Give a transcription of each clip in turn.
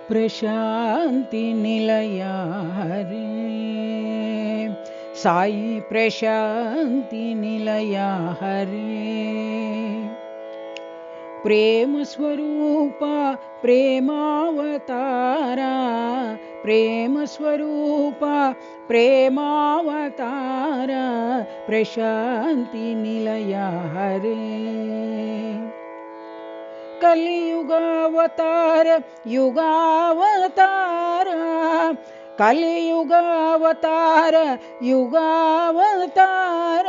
प्रशांति निलया हरे साई प्रशांति निलया हरे प्रेम स्वरूपा प्रेमावतारा प्रेम स्वरूपा प्रेमावतारा प्रशांति निलया हरे कलियुगावतार युगावतार कलियुगावतार युगावतार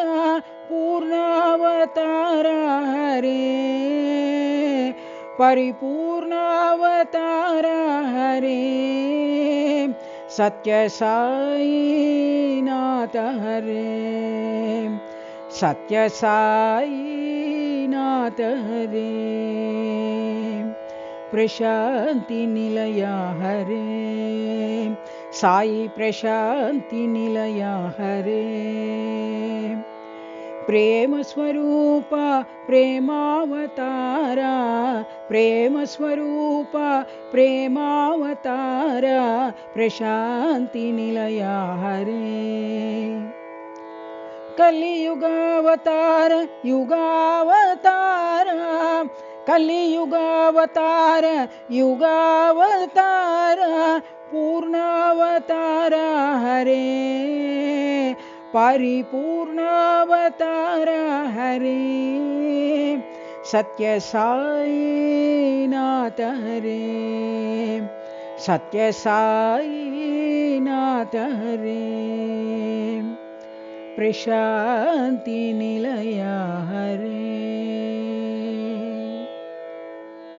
पूर्णावतार हरे परिपूर्णावतार हरे सत्य साई नाथ हरे सत्य साई नाथ हरे प्रशांति निलया हरे साई प्रशांति निलया हरे प्रेम स्वरूपा प्रेमावतारा प्रेम स्वरूपा प्रेमावतारा प्रशांति निलया हरे कलियुगावतार युगावतार कलियुगावतार युगावतार पूर्णावतार हरे परिपूर्णावतार हरे सत्य साई नाथ हरे सत्य साई नाथ हरे प्रशांति निलया हरे।